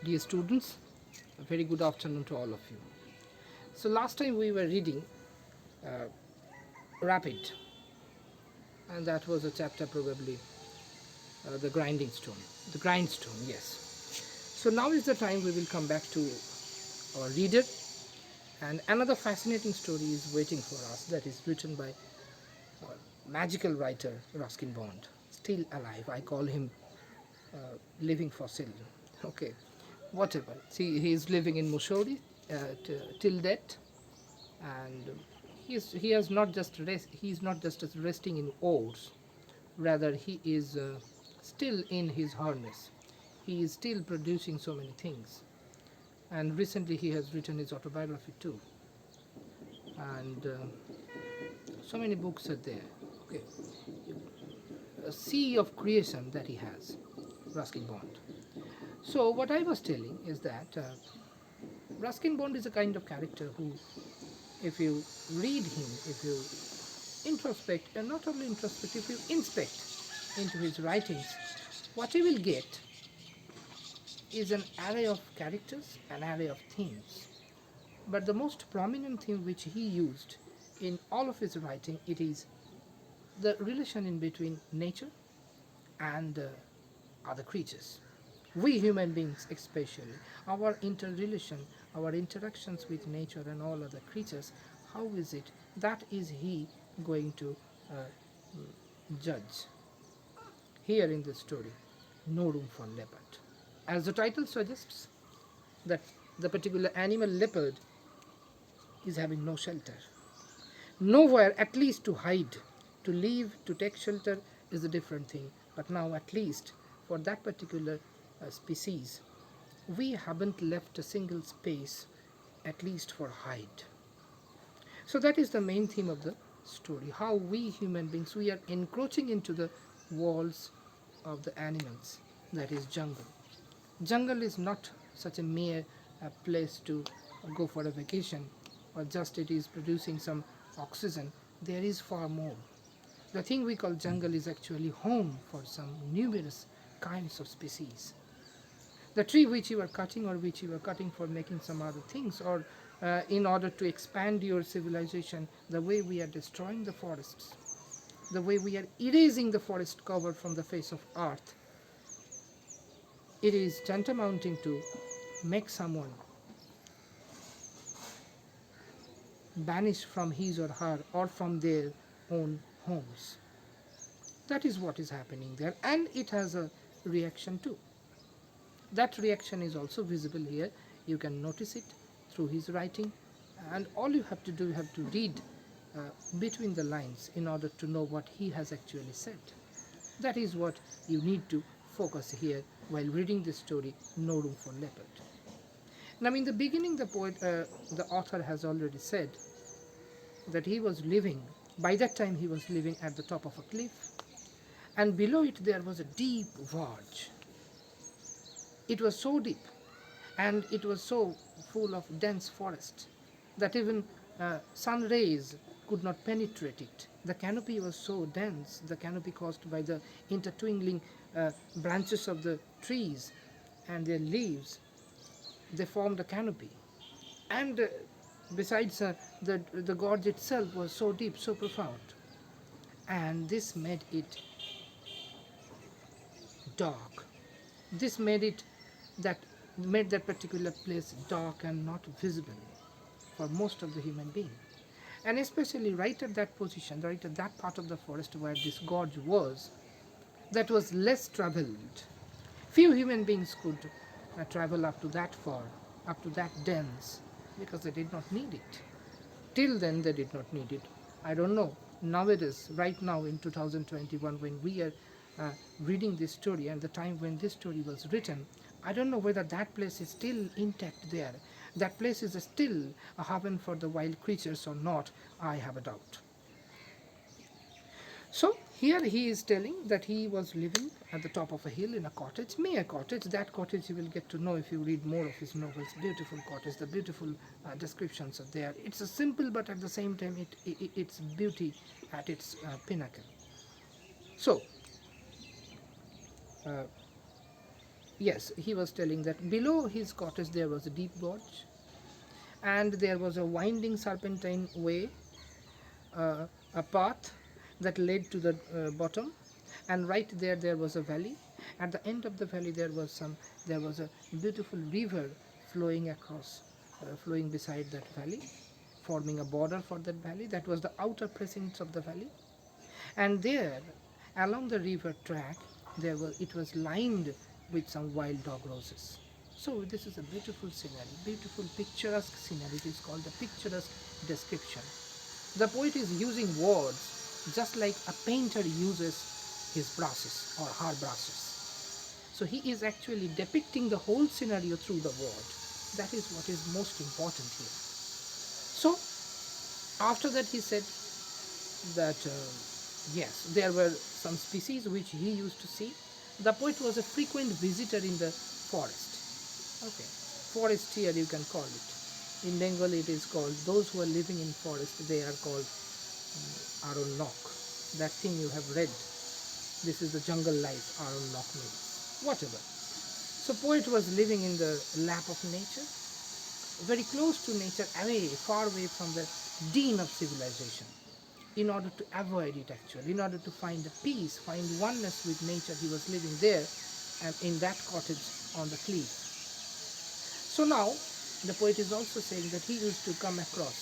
Dear students, a very good afternoon to all of you. So last time we were reading uh, Rapid, and that was a chapter probably the grinding stone, the grindstone. Yes. So now is the time we will come back to our reader, and another fascinating story is waiting for us. That is written by magical writer Ruskin Bond, still alive. I call him living fossil. Okay, whatever. See, he is living in Mussoorie till death, and he has not just he is not just resting in oars, rather he is still in his harness. He is still producing so many things, and recently he has written his autobiography too, and so many books are there. Okay, a sea of creation that he has, Ruskin Bond. So what I was telling is that Ruskin Bond is a kind of character who, if you read him, if you introspect, and not only introspect, if you inspect into his writings, what you will get is an array of characters, an array of themes. But the most prominent theme which he used in all of his writing, it is the relation in between nature and other creatures. We human beings, especially, our interrelation, our interactions with nature and all other creatures, how is it? That is he going to judge here in this story. No room for leopard. As the title suggests, that the particular animal leopard is having no shelter, nowhere at least to hide. To leave, to take shelter is a different thing, but now at least for that particular species, we haven't left a single space at least for hide. So that is the main theme of the story, how we human beings, we are encroaching into the walls of the animals, that is jungle. Jungle is not such a mere place to go for a vacation, or just it is producing some oxygen. There is far more. The thing we call jungle is actually home for some numerous kinds of species. The tree which you are cutting, or which you are cutting for making some other things, or in order to expand your civilization, the way we are destroying the forests, the way we are erasing the forest cover from the face of earth, it is tantamounting to make someone banish from his or her or from their own homes. That is what is happening there, and it has a reaction too. That reaction is also visible here. You can notice it through his writing, and all you have to do, you have to read uh, between the lines in order to know what he has actually said. That is what you need to focus here while reading this story, No Room for Leopard. Now, in the beginning, the author has already said that he was living, by that time, he was living at the top of a cliff, and below it there was a deep gorge. It was so deep and it was so full of dense forest that even sun rays could not penetrate it. The canopy was so dense, the canopy caused by the intertwining branches of the trees and their leaves, they formed a canopy. And besides, the gorge itself was so deep, so profound, and this made it dark. This that made that particular place dark and not visible for most of the human being. And especially right at that position, right at that part of the forest where this gorge was, that was less traveled. Few human beings could travel up to that far, up to that dense, because they did not need it. Till then, they did not need it. I don't know. Nowadays, right now in 2021, when we are reading this story and the time when this story was written, I don't know whether that place is still intact there. That place is still a haven for the wild creatures or not. I have a doubt. So here he is telling that he was living at the top of a hill in a cottage, mere cottage. That cottage you will get to know if you read more of his novels. Beautiful cottage, the beautiful descriptions are there. It's a simple, but at the same time, it's beauty at its pinnacle. So, uh, Yes, he was telling that below his cottage there was a deep gorge, and there was a winding serpentine way, a path that led to the bottom, and right there there was a valley. At the end of the valley there was a beautiful river flowing across, flowing beside that valley, forming a border for that valley. That was the outer precincts of the valley. And there, along the river track, it was lined with some wild dog roses. So this is a beautiful scenery, beautiful picturesque scenery. It is called a picturesque description. The poet is using words just like a painter uses his brushes or her brushes. So he is actually depicting the whole scenario through the word. That is what is most important here. So after that he said that yes, there were some species which he used to see. The poet was a frequent visitor in the forest. Okay, forest here you can call it. In Bengali it is called, those who are living in forest, they are called Aronnok. That thing you have read. This is the jungle life, Aronnok means. Whatever. So poet was living in the lap of nature, very close to nature, away, far away from the din of civilization, in order to avoid it actually, in order to find a peace, find oneness with nature. He was living there and in that cottage on the cliff. So now the poet is also saying that he used to come across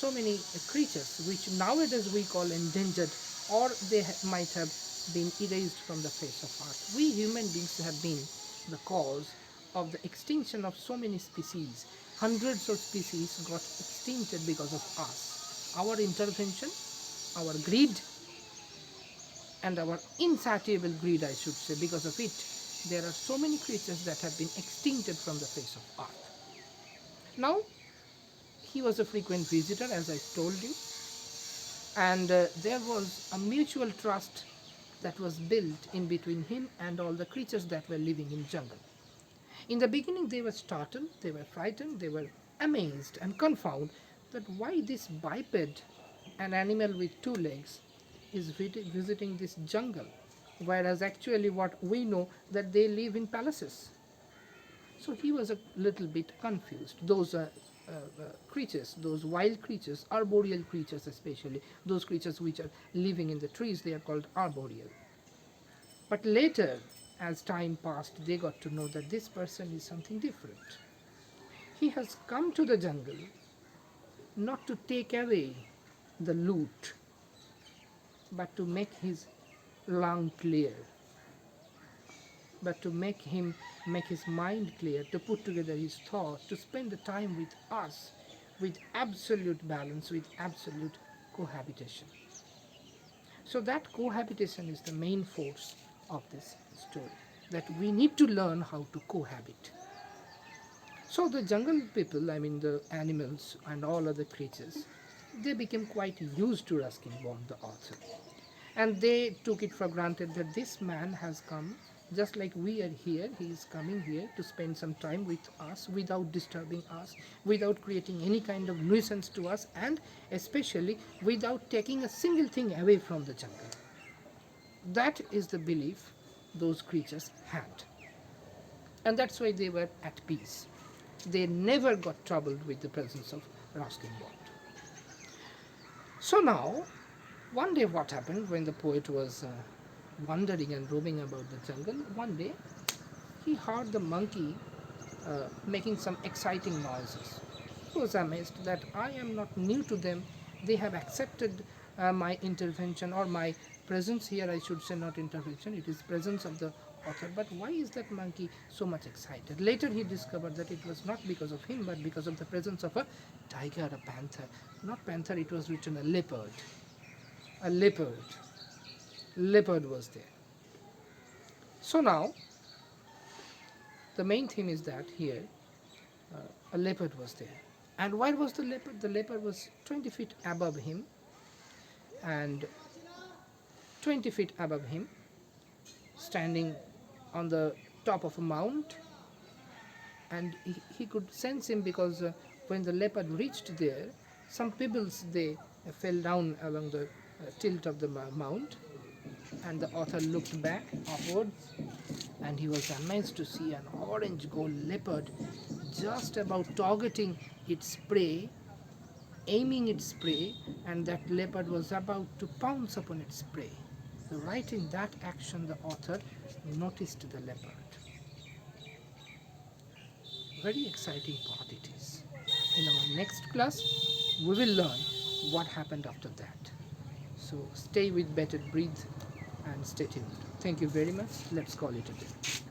so many creatures which nowadays we call endangered, or they might have been erased from the face of earth. We human beings have been the cause of the extinction of so many species. Hundreds of species got extincted because of us. Our intervention, our greed, and our insatiable greed, I should say, because of it, there are so many creatures that have been extincted from the face of earth. Now, he was a frequent visitor, as I told you, and there was a mutual trust that was built in between him and all the creatures that were living in jungle. In the beginning they were startled, they were frightened, they were amazed and confounded that why this biped, an animal with two legs, is visiting this jungle, whereas actually what we know that they live in palaces. So he was a little bit confused. Those creatures, those wild creatures, arboreal creatures especially, those creatures which are living in the trees, they are called arboreal. But later, as time passed, they got to know that this person is something different. He has come to the jungle not to take away the loot, but to make his lung clear, but to make his mind clear, to put together his thoughts, to spend the time with us with absolute balance, with absolute cohabitation. So that cohabitation is the main force of this story, that we need to learn how to cohabit. So the jungle people, I mean the animals and all other creatures, they became quite used to Ruskin Bond, the author. And they took it for granted that this man has come just like we are here. He is coming here to spend some time with us without disturbing us, without creating any kind of nuisance to us, and especially without taking a single thing away from the jungle. That is the belief those creatures had. And that's why they were at peace. They never got troubled with the presence of Ruskin Bond. So now, one day what happened when the poet was wandering and roaming about the jungle, one day he heard the monkey making some exciting noises. He was amazed that I am not new to them. They have accepted my intervention, or my presence here, I should say, not intervention, it is presence of the author. But why is that monkey so much excited? Later he discovered that it was not because of him, but because of the presence of a tiger, a panther. Not panther, it was written a leopard. A leopard. Leopard was there. So now, the main theme is that here, a leopard was there. And where was the leopard? The leopard was 20 feet above him, and 20 feet above him, standing on the top of a mount. And he could sense him because when the leopard reached there, some pebbles, they fell down along the tilt of the mount. and the author looked back upwards, and he was amazed to see an orange gold leopard just about targeting its prey, aiming its prey, and that leopard was about to pounce upon its prey. So right in that action, the author noticed the leopard. Very exciting part it is. In our next class, we will learn what happened after that. So stay with Better Breathe and stay tuned. Thank you very much. Let's call it a day.